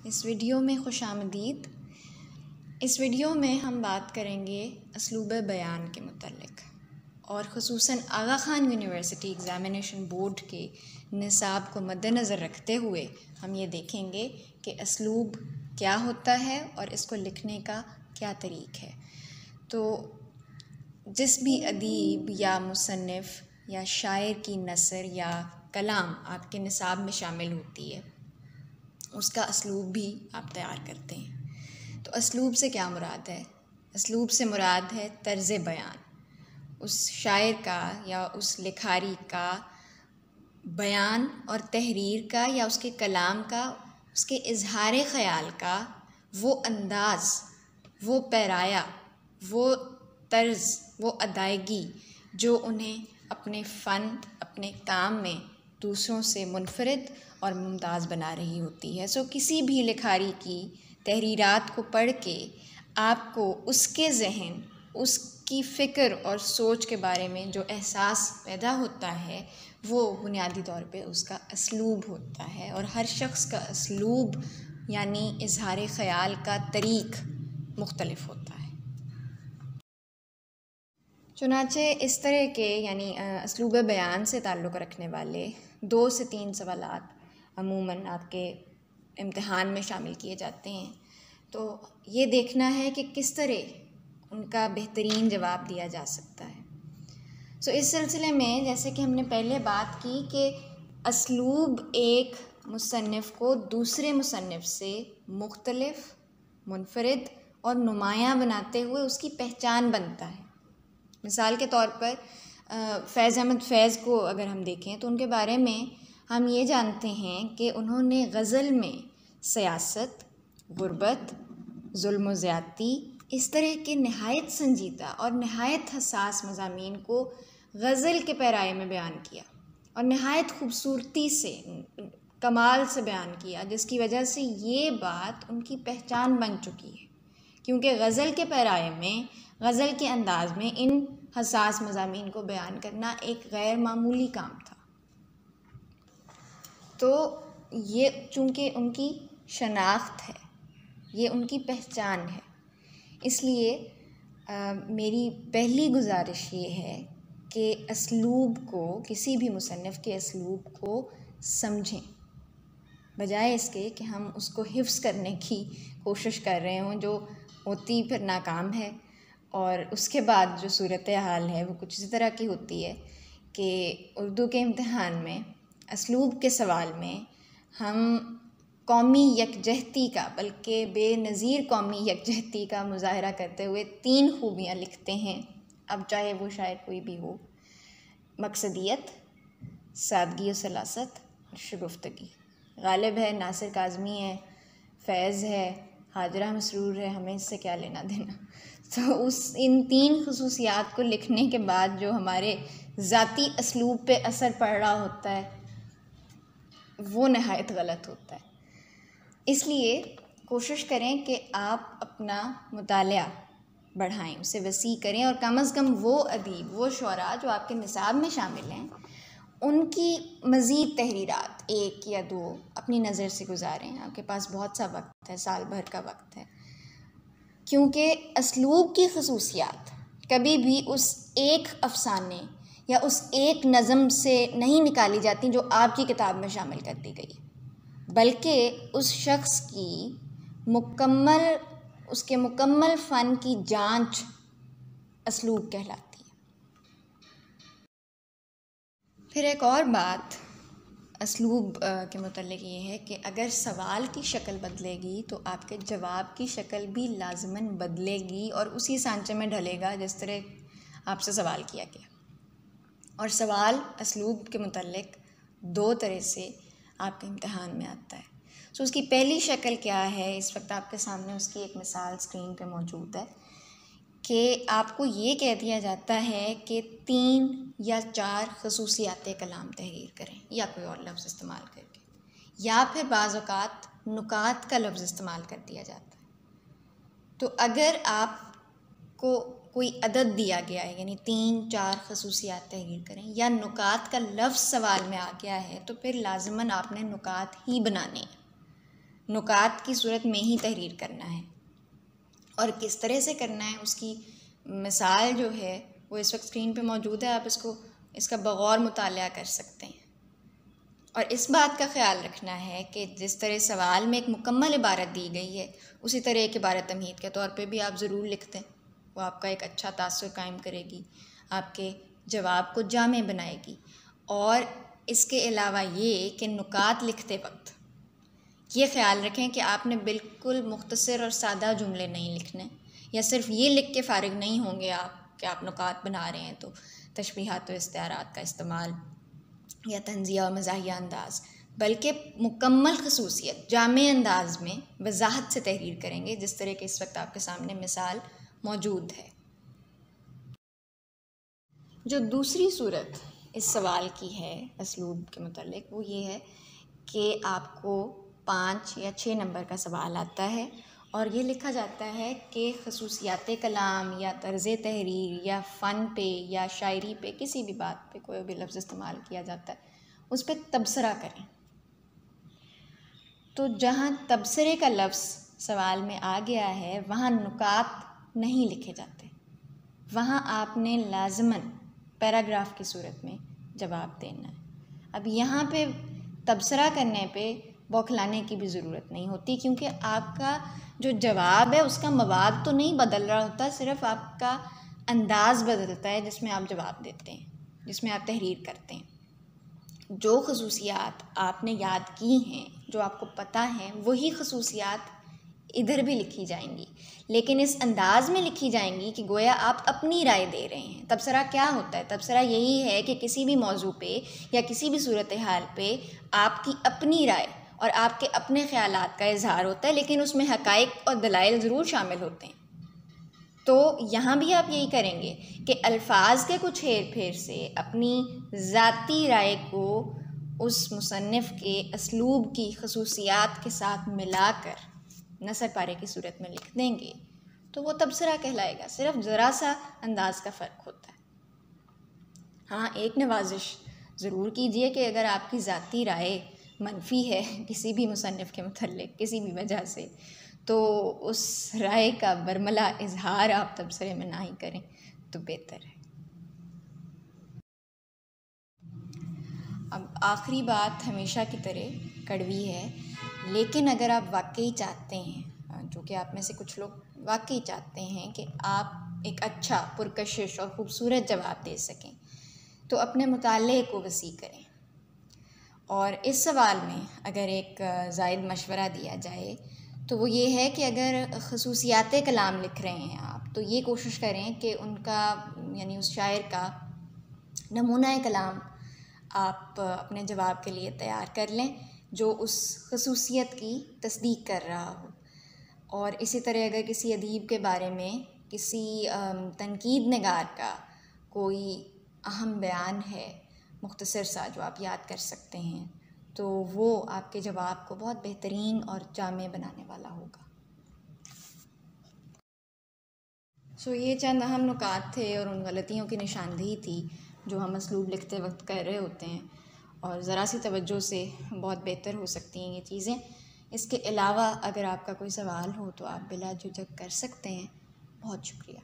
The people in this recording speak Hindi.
इस वीडियो में खुशामदीद। इस वीडियो में हम बात करेंगे असलूब बयान के मुतल्लिक़ और ख़ुसूसन आगा ख़ान यूनिवर्सिटी एग्ज़ामिनेशन बोर्ड के निसाब को मद्देनज़र रखते हुए हम ये देखेंगे कि असलूब क्या होता है और इसको लिखने का क्या तरीक़ है। तो जिस भी अदीब या मुसन्निफ़ या शायर की नसर या कलाम आपके निसाब में शामिल होती है, उसका असलूब भी आप तैयार करते हैं। तो असलूब से क्या मुराद है? असलूब से मुराद है तर्ज़ बयान, उस शायर का या उस लिखारी का बयान और तहरीर का या उसके कलाम का, उसके इजहार ख़याल का वो अंदाज़, वो पैराया, वो तर्ज़, वो अदायगी जो उन्हें अपने फ़न, अपने काम में दूसरों से मुनफरिद और मुमताज़ बना रही होती है। किसी भी लिखारी की तहरीरात को पढ़ के आपको उसके ज़हन, उसकी फ़िक्र और सोच के बारे में जो एहसास पैदा होता है वो बुनियादी तौर पे उसका असलूब होता है। और हर शख्स का असलूब यानी इजहार ख़याल का तरीक़ मुख्तलिफ होता है। चुनाचे इस तरह के यानी असलूब बयान से ताल्लुक़ रखने वाले 2 से 3 सवालात अमूमन आपके इम्तिहान में शामिल किए जाते हैं। तो ये देखना है कि किस तरह उनका बेहतरीन जवाब दिया जा सकता है। इस सिलसिले में जैसे कि हमने पहले बात की कि असलूब एक मुसन्निफ़ को दूसरे मुसन्निफ़ से मुख्तलिफ, मुनफरिद और नुमायाँ बनाते हुए उसकी पहचान बनता है। मिसाल के तौर पर फ़ैज़ अहमद फ़ैज़ को अगर हम देखें तो उनके बारे में हम ये जानते हैं कि उन्होंने ग़ज़ल में सियासत, ग़ुरबत, ज़ुल्म व ज़्यादती, इस तरह के नहायत संजीदा और नहायत हसास मज़ामीन को ग़ज़ल के पैराए में बयान किया और नहायत ख़ूबसूरती से, कमाल से बयान किया, जिसकी वजह से ये बात उनकी पहचान बन चुकी है। क्योंकि ग़ज़ल के पैराए में, ग़ज़ल के अंदाज़ में इन हसास मज़ामीन को बयान करना एक गैर मामूली काम था। तो ये चूँकि उनकी शनाख्त है, ये उनकी पहचान है, इसलिए मेरी पहली गुजारिश ये है कि असलूब को, किसी भी मुसन्निफ़ के असलूब को समझें, बजाय इसके कि हम उसको हिफ्ज़ करने की कोशिश कर रहे हों, जो होती फिर नाकाम है। और उसके बाद जो सूरत हाल है वो कुछ इसी तरह की होती है कि उर्दू के इम्तिहान में असलूब के सवाल में हम कौमी यकजहती का, बल्कि बेनज़ीर कौमी यकजहती का मुज़ाहरा करते हुए 3 खूबियाँ लिखते हैं, अब चाहे वो शायर कोई भी हो: मकसदियत, सादगी और सलासत और शगुफ्तगी। गालिब है, नासिर काज़मी है, फ़ैज़ है, हाजरा मसरूर है, हमें इससे क्या लेना देना। तो इन 3 ख़ुसूसियात को लिखने के बाद जो हमारे ज़ाती असलूब पे असर पड़ रहा होता है वो नहायत गलत होता है। इसलिए कोशिश करें कि आप अपना मुतालिया बढ़ाएं, उसे वसी करें और कम अज़ कम वो अदीब, वो शुअरा जो आपके निसाब में शामिल हैं, उनकी मज़ीद तहरीरात 1 या 2 अपनी नज़र से गुजारें। आपके पास बहुत सा वक्त है, साल भर का वक्त है, क्योंकि असलूब की ख़ुसूसियात कभी भी उस एक अफ़साने या उस एक नज़म से नहीं निकाली जाती जो आपकी किताब में शामिल कर दी गई, बल्कि उस शख्स की उसके मुकम्मल फ़न की जांच असलूब कहलाती है। फिर एक और बात असलूब के मुतल्लिक़ ये है कि अगर सवाल की शक्ल बदलेगी तो आपके जवाब की शक्ल भी लाज़िमन बदलेगी और उसी सांचे में ढलेगा जिस तरह आपसे सवाल किया गया। और सवाल असलूब के मुतल्लिक़ 2 तरह से आपके इम्तिहान में आता है। उसकी पहली शक्ल क्या है? इस वक्त आपके सामने उसकी एक मिसाल स्क्रीन पे मौजूद है कि आपको ये कह दिया जाता है कि 3 या 4 ख़ुसूसियात कलाम तहरीर करें या कोई और लफ्ज़ इस्तेमाल करके, या फिर बाज़ औक़ात नुकात का लफ्ज़ इस्तेमाल कर दिया जाता है। तो अगर आपको कोई अदद दिया गया है, यानी 3-4 ख़ुसूसियात तहरीर करें, या नुकात का लफ्ज़ सवाल में आ गया है, तो फिर लाज़िमन आपने नुकात ही बनाने हैं। नुकात की सूरत में ही तहरीर करना है। और किस तरह से करना है उसकी मिसाल जो है वो इस वक्त स्क्रीन पे मौजूद है, आप इसका बगौर मुतालिया कर सकते हैं। और इस बात का ख्याल रखना है कि जिस तरह सवाल में एक मुकम्मल इबारत दी गई है उसी तरह एक इबारत तमहीद के तौर पे भी आप ज़रूर लिख दें। वो आपका एक अच्छा तासुर कायम करेगी, आपके जवाब को जामे बनाएगी। और इसके अलावा ये कि नुकात लिखते वक्त ये ख्याल रखें कि आपने बिल्कुल मुख्तसर और सादा जुमले नहीं लिखने, या सिर्फ ये लिख के फ़ारिग नहीं होंगे आप कि आप नुकात बना रहे हैं तो तशबीहात व इस्तिआरात का इस्तेमाल या तंज़िया और मज़ाहिया अंदाज़, बल्कि मुकम्मल खसूसियत जामे अंदाज में वजाहत से तहरीर करेंगे, जिस तरह के इस वक्त आपके सामने मिसाल मौजूद है। जो दूसरी सूरत इस सवाल की है असलूब के मुतालिक, वो ये है कि आपको 5 या 6 नंबर का सवाल आता है और ये लिखा जाता है कि खसूसियात कलाम या तर्ज़ तहरीर या फ़न पे या शायरी पे, किसी भी बात पे कोई भी लफ्ज़ इस्तेमाल किया जाता है, उस पर तबसरा करें। तो जहाँ तबसरे का लफ्ज़ सवाल में आ गया है वहाँ नुकात नहीं लिखे जाते, वहाँ आपने लाज़मन पैराग्राफ की सूरत में जवाब देना है। अब यहाँ पे तबसरा करने पे बौखलाने की भी ज़रूरत नहीं होती, क्योंकि आपका जो जवाब है उसका मवाद तो नहीं बदल रहा होता, सिर्फ आपका अंदाज़ बदलता है जिसमें आप जवाब देते हैं, जिसमें आप तहरीर करते हैं। जो खसूसियात आपने याद की हैं, जो आपको पता हैं, वही खसूसियात इधर भी लिखी जाएंगी, लेकिन इस अंदाज़ में लिखी जाएंगी कि गोया आप अपनी राय दे रहे हैं। तबसरा क्या होता है? तबसरा यही है कि किसी भी मौजू पे या किसी भी सूरत हाल पे आपकी अपनी राय और आपके अपने ख़यालात का इजहार होता है, लेकिन उसमें हक़ाइक़ और दलाइल ज़रूर शामिल होते हैं। तो यहाँ भी आप यही करेंगे कि अल्फाज के कुछ हेर फेर से अपनी ज़ाती राय को उस मुसन्निफ़ के असलूब की खसूसियात के साथ मिलाकर नसर पारे की सूरत में लिख देंगे तो वो तबसरा कहलाएगा। सिर्फ ज़रा सा अंदाज़ का फ़र्क होता है। हाँ, एक नवाजिश ज़रूर कीजिए कि अगर आपकी ज़ाती राय मनफी है किसी भी मुसन्निफ़ के मुतल्लिक़ किसी भी वजह से, तो उस राय का बरमला इजहार आप तबसरे में ना ही करें तो बेहतर है। अब आखिरी बात हमेशा की तरह कड़वी है, लेकिन अगर आप वाकई चाहते हैं, जो कि आप में से कुछ लोग वाकई चाहते हैं कि आप एक अच्छा पुरकशिश और ख़ूबसूरत जवाब दे सकें, तो अपने मुताले को वसी करें। और इस सवाल में अगर एक ज़ायद मशवरा दिया जाए तो वो ये है कि अगर खसूसियात कलाम लिख रहे हैं आप, तो ये कोशिश करें कि उनका यानी उस शायर का नमूना कलाम आप अपने जवाब के लिए तैयार कर लें जो उस खसूसियत की तस्दीक कर रहा हो। और इसी तरह अगर किसी अदीब के बारे में किसी तनकीद निगार का कोई अहम बयान है मुख्तसर सा जो आप याद कर सकते हैं, तो वो आपके जवाब को बहुत बेहतरीन और जामे बनाने वाला होगा। ये चंद अहम नुकात थे और उन गलतियों की निशानदेही थी जो हम असलूब लिखते वक्त कर रहे होते हैं, और ज़रा सी तवज्जो से बहुत बेहतर हो सकती हैं ये चीज़ें। इसके अलावा अगर आपका कोई सवाल हो तो आप बिला झिझक कर सकते हैं। बहुत शुक्रिया।